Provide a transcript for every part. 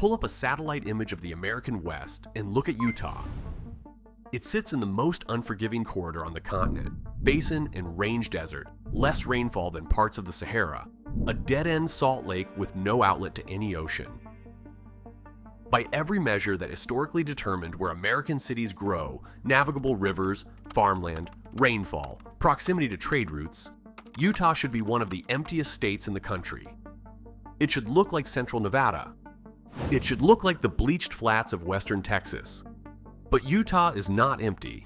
Pull up a satellite image of the American West and look at Utah. It sits in the most unforgiving corridor on the continent, basin and range desert, less rainfall than parts of the Sahara, a dead-end salt lake with no outlet to any ocean. By every measure that historically determined where American cities grow, navigable rivers, farmland, rainfall, proximity to trade routes, Utah should be one of the emptiest states in the country. It should look like central Nevada. It should look like the bleached flats of western Texas. But Utah is not empty.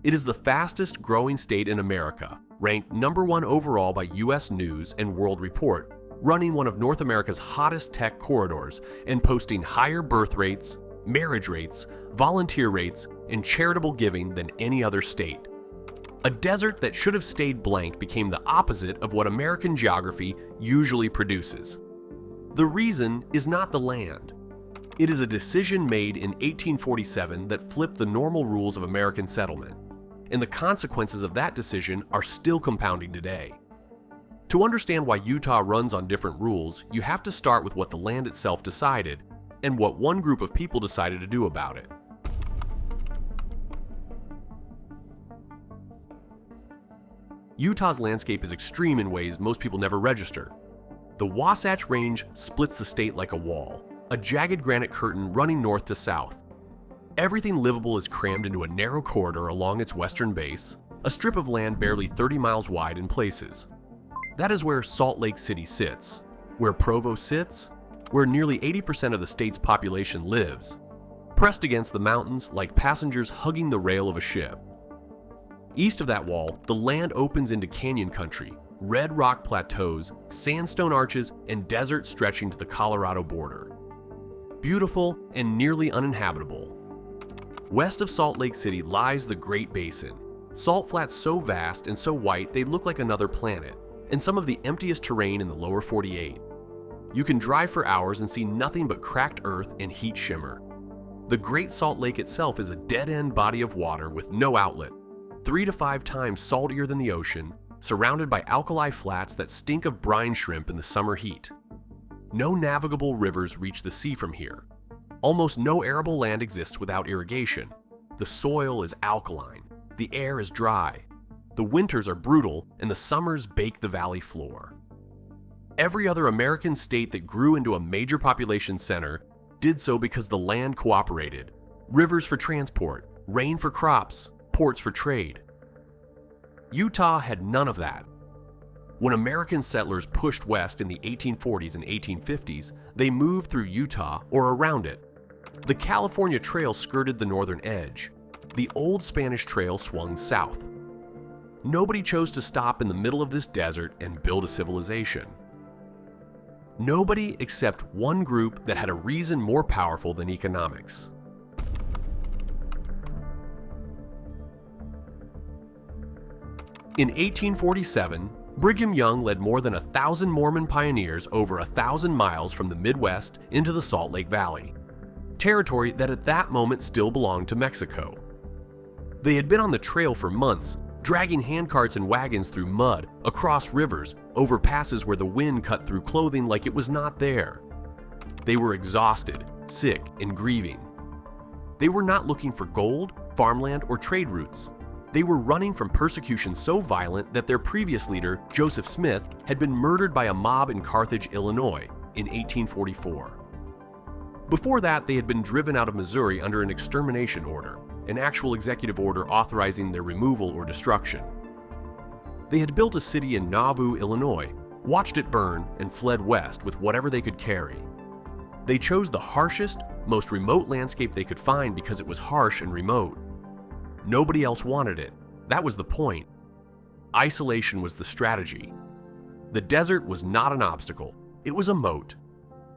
It is the fastest growing state in America, ranked #1 overall by US News and World Report, running one of North America's hottest tech corridors and posting higher birth rates, marriage rates, volunteer rates, and charitable giving than any other state. A desert that should have stayed blank became the opposite of what American geography usually produces. The reason is not the land. It is a decision made in 1847 that flipped the normal rules of American settlement, and the consequences of that decision are still compounding today. To understand why Utah runs on different rules, you have to start with what the land itself decided, and what one group of people decided to do about it. Utah's landscape is extreme in ways most people never register. The Wasatch Range splits the state like a wall, a jagged granite curtain running north to south. Everything livable is crammed into a narrow corridor along its western base, a strip of land barely 30 miles wide in places. That is where Salt Lake City sits, where Provo sits, where nearly 80% of the state's population lives, pressed against the mountains like passengers hugging the rail of a ship. East of that wall, the land opens into canyon country, red rock plateaus, sandstone arches, and desert stretching to the Colorado border. Beautiful and nearly uninhabitable. West of Salt Lake City lies the Great Basin, salt flats so vast and so white they look like another planet, and some of the emptiest terrain in the lower 48. You can drive for hours and see nothing but cracked earth and heat shimmer. The Great Salt Lake itself is a dead-end body of water with no outlet, 3 to 5 times saltier than the ocean, surrounded by alkali flats that stink of brine shrimp in the summer heat. No navigable rivers reach the sea from here. Almost no arable land exists without irrigation. The soil is alkaline, the air is dry, the winters are brutal, and the summers bake the valley floor. Every other American state that grew into a major population center did so because the land cooperated. Rivers for transport, rain for crops, ports for trade. Utah had none of that. When American settlers pushed west in the 1840s and 1850s, they moved through Utah or around it. The California Trail skirted the northern edge. The old Spanish Trail swung south. Nobody chose to stop in the middle of this desert and build a civilization. Nobody except one group that had a reason more powerful than economics. In 1847, Brigham Young led more than 1,000 Mormon pioneers over 1,000 miles from the Midwest into the Salt Lake Valley, territory that at that moment still belonged to Mexico. They had been on the trail for months, dragging handcarts and wagons through mud, across rivers, over passes where the wind cut through clothing like it was not there. They were exhausted, sick, and grieving. They were not looking for gold, farmland, or trade routes. They were running from persecution so violent that their previous leader, Joseph Smith, had been murdered by a mob in Carthage, Illinois, in 1844. Before that, they had been driven out of Missouri under an extermination order, an actual executive order authorizing their removal or destruction. They had built a city in Nauvoo, Illinois, watched it burn, and fled west with whatever they could carry. They chose the harshest, most remote landscape they could find because it was harsh and remote. Nobody else wanted it. That was the point. Isolation was the strategy. The desert was not an obstacle. It was a moat.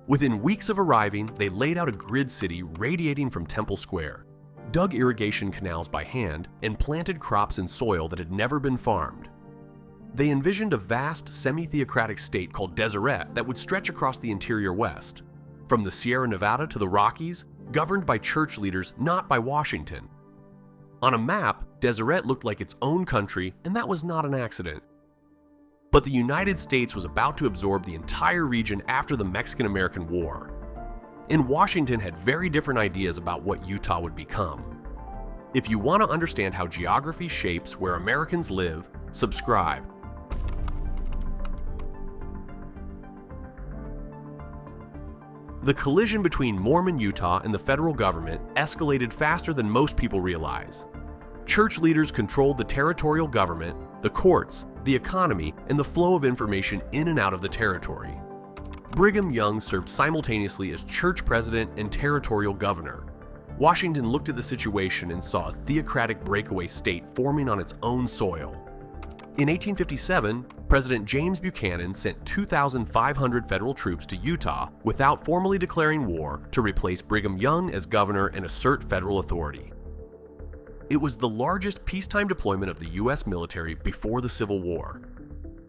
Within weeks of arriving, they laid out a grid city radiating from Temple Square, dug irrigation canals by hand, and planted crops in soil that had never been farmed. They envisioned a vast semi-theocratic state called Deseret that would stretch across the interior West, from the Sierra Nevada to the Rockies, governed by church leaders, not by Washington. On a map, Deseret looked like its own country, and that was not an accident. But the United States was about to absorb the entire region after the Mexican-American War. and Washington had very different ideas about what Utah would become. If you want to understand how geography shapes where Americans live, subscribe. The collision between Mormon Utah and the federal government escalated faster than most people realize. Church leaders controlled the territorial government, the courts, the economy, and the flow of information in and out of the territory. Brigham Young served simultaneously as church president and territorial governor. Washington looked at the situation and saw a theocratic breakaway state forming on its own soil. In 1857, President James Buchanan sent 2,500 federal troops to Utah without formally declaring war to replace Brigham Young as governor and assert federal authority. It was the largest peacetime deployment of the U.S. military before the Civil War.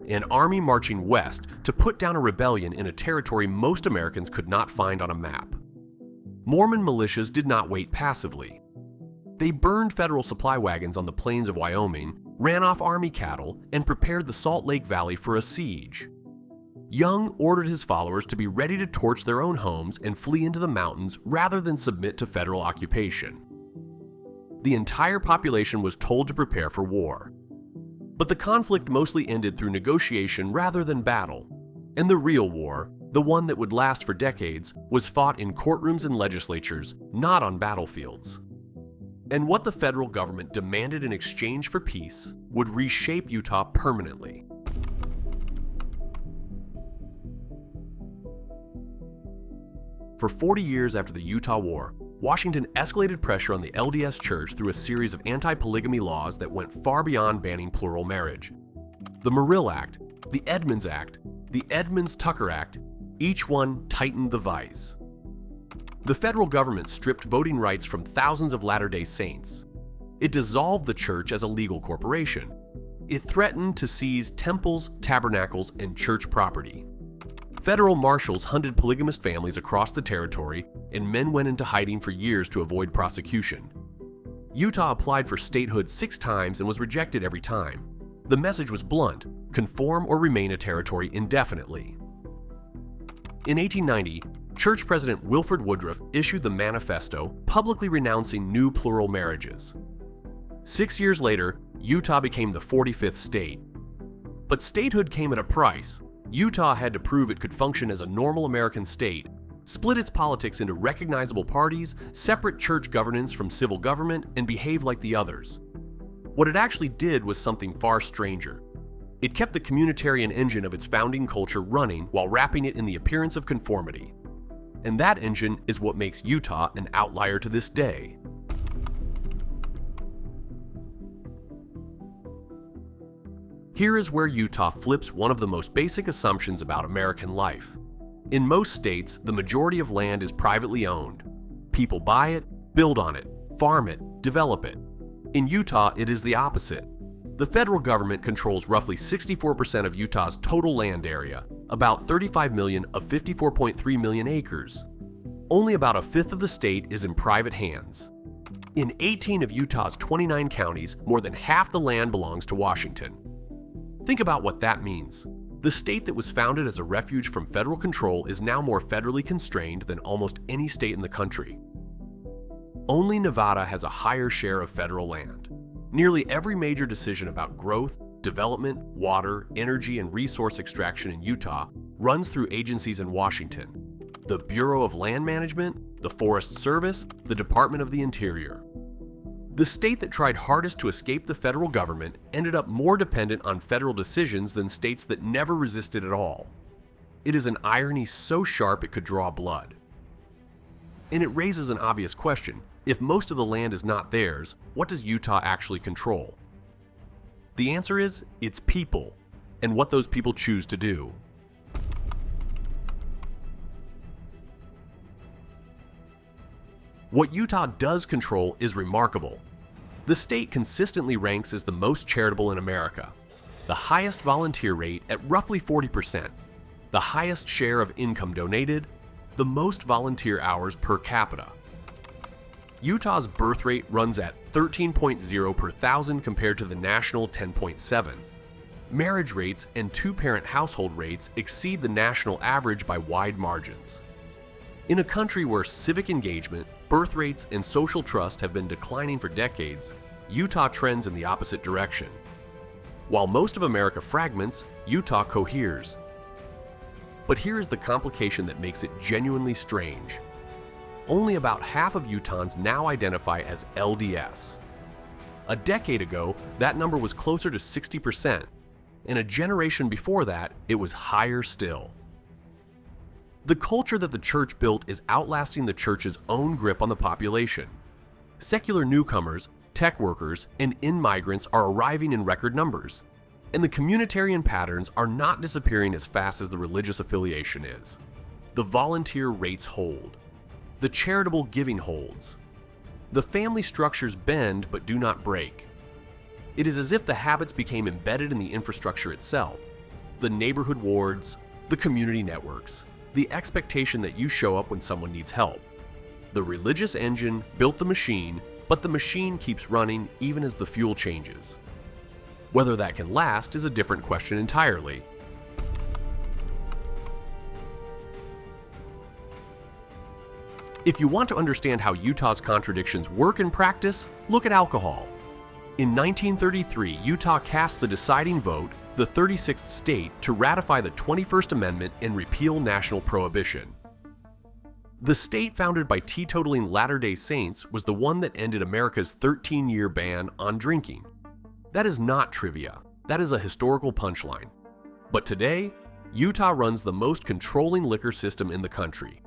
An army marching west to put down a rebellion in a territory most Americans could not find on a map. Mormon militias did not wait passively. They burned federal supply wagons on the plains of Wyoming, ran off army cattle, and prepared the Salt Lake Valley for a siege. Young ordered his followers to be ready to torch their own homes and flee into the mountains rather than submit to federal occupation. The entire population was told to prepare for war. But the conflict mostly ended through negotiation rather than battle, and the real war, the one that would last for decades, was fought in courtrooms and legislatures, not on battlefields. And what the federal government demanded in exchange for peace would reshape Utah permanently. For 40 years after the Utah War, Washington escalated pressure on the LDS Church through a series of anti-polygamy laws that went far beyond banning plural marriage. The Morrill Act, the Edmunds Act, the Edmunds-Tucker Act, each one tightened the vice. The federal government stripped voting rights from thousands of Latter-day Saints. It dissolved the church as a legal corporation. It threatened to seize temples, tabernacles, and church property. Federal marshals hunted polygamous families across the territory, and men went into hiding for years to avoid prosecution. Utah applied for statehood 6 times and was rejected every time. The message was blunt: conform or remain a territory indefinitely. In 1890, Church President Wilford Woodruff issued the Manifesto, publicly renouncing new plural marriages. 6 years later, Utah became the 45th state. But statehood came at a price. Utah had to prove it could function as a normal American state, split its politics into recognizable parties, separate church governance from civil government, and behave like the others. What it actually did was something far stranger. It kept the communitarian engine of its founding culture running while wrapping it in the appearance of conformity. And that engine is what makes Utah an outlier to this day. Here is where Utah flips one of the most basic assumptions about American life. In most states, the majority of land is privately owned. People buy it, build on it, farm it, develop it. In Utah, it is the opposite. The federal government controls roughly 64% of Utah's total land area, about 35 million of 54.3 million acres. Only about a fifth of the state is in private hands. In 18 of Utah's 29 counties, more than half the land belongs to Washington. Think about what that means. The state that was founded as a refuge from federal control is now more federally constrained than almost any state in the country. Only Nevada has a higher share of federal land. Nearly every major decision about growth, development, water, energy, and resource extraction in Utah runs through agencies in Washington: the Bureau of Land Management, the Forest Service, the Department of the Interior. The state that tried hardest to escape the federal government ended up more dependent on federal decisions than states that never resisted at all. It is an irony so sharp it could draw blood. And it raises an obvious question. If most of the land is not theirs, what does Utah actually control? The answer is, it's people, and what those people choose to do. What Utah does control is remarkable. The state consistently ranks as the most charitable in America, the highest volunteer rate at roughly 40%, the highest share of income donated, the most volunteer hours per capita. Utah's birth rate runs at 13.0 per thousand compared to the national 10.7. Marriage rates and two-parent household rates exceed the national average by wide margins. In a country where civic engagement, birth rates, and social trust have been declining for decades, Utah trends in the opposite direction. While most of America fragments, Utah coheres. But here is the complication that makes it genuinely strange. Only about half of Utahns now identify as LDS. A decade ago, that number was closer to 60%, and a generation before that, it was higher still. The culture that the church built is outlasting the church's own grip on the population. Secular newcomers, tech workers, and in-migrants are arriving in record numbers, and the communitarian patterns are not disappearing as fast as the religious affiliation is. The volunteer rates hold. The charitable giving holds. The family structures bend but do not break. It is as if the habits became embedded in the infrastructure itself. The neighborhood wards, the community networks, the expectation that you show up when someone needs help. The religious engine built the machine, but the machine keeps running even as the fuel changes. Whether that can last is a different question entirely. If you want to understand how Utah's contradictions work in practice, look at alcohol. In 1933, Utah cast the deciding vote, the 36th state, to ratify the 21st Amendment and repeal national prohibition. The state founded by teetotaling Latter-day Saints was the one that ended America's 13-year ban on drinking. That is not trivia. That is a historical punchline. But today, Utah runs the most controlling liquor system in the country.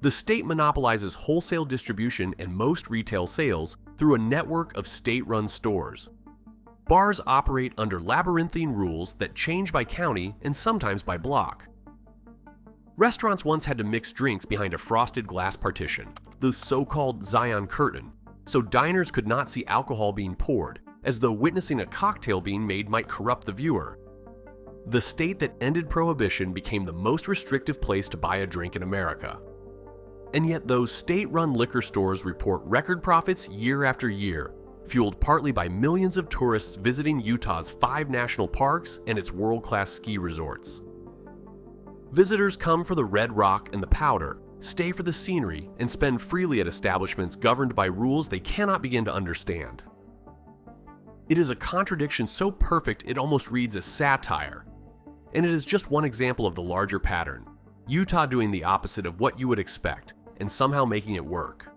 The state monopolizes wholesale distribution and most retail sales through a network of state-run stores. Bars operate under labyrinthine rules that change by county and sometimes by block. Restaurants once had to mix drinks behind a frosted glass partition, the so-called Zion curtain, so diners could not see alcohol being poured, as though witnessing a cocktail being made might corrupt the viewer. The state that ended prohibition became the most restrictive place to buy a drink in America. And yet those state-run liquor stores report record profits year after year, fueled partly by millions of tourists visiting Utah's 5 national parks and its world-class ski resorts. Visitors come for the red rock and the powder, stay for the scenery, and spend freely at establishments governed by rules they cannot begin to understand. It is a contradiction so perfect it almost reads as satire. And it is just one example of the larger pattern, Utah doing the opposite of what you would expect, and somehow making it work.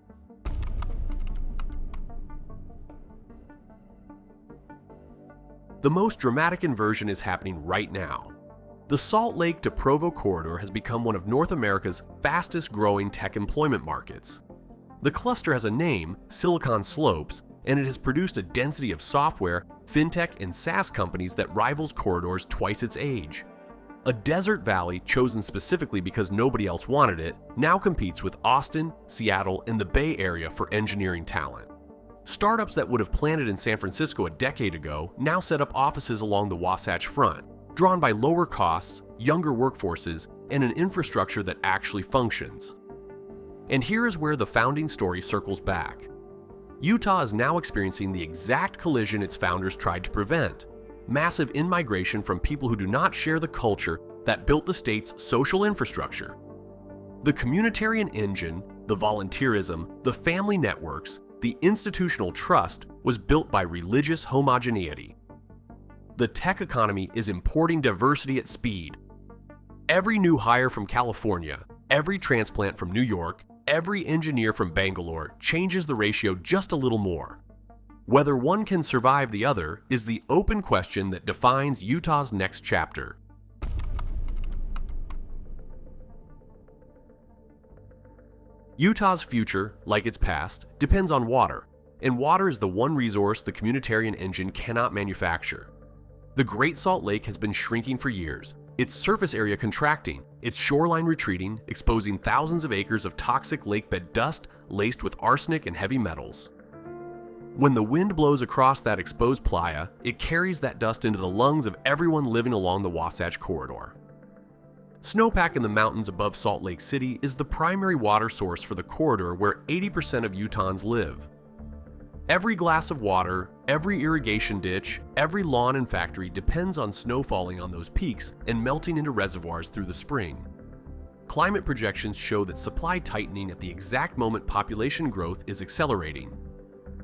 The most dramatic inversion is happening right now. The Salt Lake to Provo corridor has become one of North America's fastest growing tech employment markets. The cluster has a name, Silicon Slopes, and it has produced a density of software, fintech, and SaaS companies that rivals corridors twice its age. A desert valley chosen specifically because nobody else wanted it now competes with Austin, Seattle, and the Bay Area for engineering talent. Startups that would have planted in San Francisco a decade ago now set up offices along the Wasatch Front, drawn by lower costs, younger workforces, and an infrastructure that actually functions. And here is where the founding story circles back. Utah is now experiencing the exact collision its founders tried to prevent: massive in-migration from people who do not share the culture that built the state's social infrastructure. The communitarian engine, the volunteerism, the family networks, the institutional trust was built by religious homogeneity. The tech economy is importing diversity at speed. Every new hire from California, every transplant from New York, every engineer from Bangalore changes the ratio just a little more. Whether one can survive the other is the open question that defines Utah's next chapter. Utah's future, like its past, depends on water, and water is the one resource the communitarian engine cannot manufacture. The Great Salt Lake has been shrinking for years, its surface area contracting, its shoreline retreating, exposing thousands of acres of toxic lakebed dust laced with arsenic and heavy metals. When the wind blows across that exposed playa, it carries that dust into the lungs of everyone living along the Wasatch Corridor. Snowpack in the mountains above Salt Lake City is the primary water source for the corridor where 80% of Utahns live. Every glass of water, every irrigation ditch, every lawn and factory depends on snow falling on those peaks and melting into reservoirs through the spring. Climate projections show that supply tightening at the exact moment population growth is accelerating.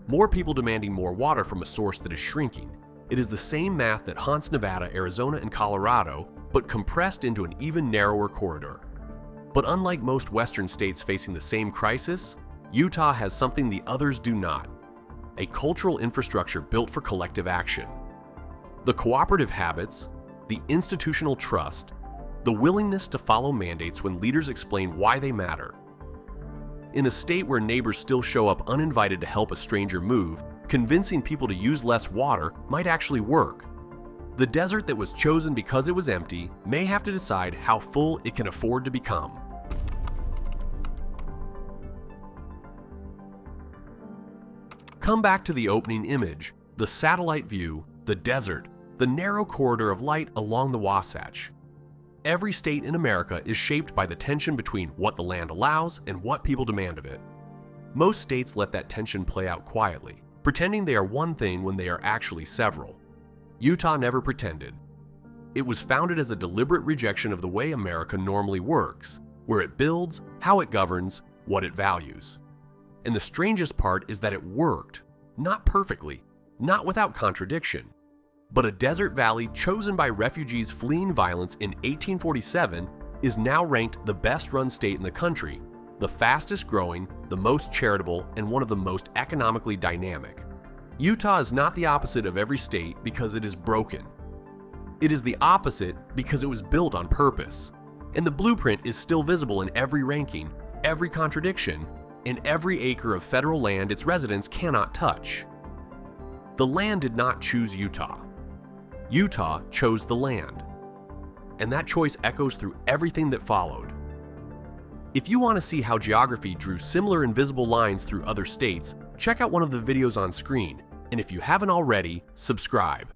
More people demanding more water from a source that is shrinking. It is the same math that haunts Nevada, Arizona, and Colorado, but compressed into an even narrower corridor. But unlike most Western states facing the same crisis, Utah has something the others do not: a cultural infrastructure built for collective action. The cooperative habits, the institutional trust, the willingness to follow mandates when leaders explain why they matter. In a state where neighbors still show up uninvited to help a stranger move, convincing people to use less water might actually work. The desert that was chosen because it was empty may have to decide how full it can afford to become. Come back to the opening image, the satellite view, the desert, the narrow corridor of light along the Wasatch. Every state in America is shaped by the tension between what the land allows and what people demand of it. Most states let that tension play out quietly, pretending they are one thing when they are actually several. Utah never pretended. It was founded as a deliberate rejection of the way America normally works, where it builds, how it governs, what it values. And the strangest part is that it worked, not perfectly, not without contradiction. But a desert valley chosen by refugees fleeing violence in 1847 is now ranked the best-run state in the country, the fastest growing, the most charitable, and one of the most economically dynamic. Utah is not the opposite of every state because it is broken. It is the opposite because it was built on purpose. And the blueprint is still visible in every ranking, every contradiction, and every acre of federal land its residents cannot touch. The land did not choose Utah. Utah chose the land. And that choice echoes through everything that followed. If you want to see how geography drew similar invisible lines through other states, check out one of the videos on screen, and if you haven't already, subscribe.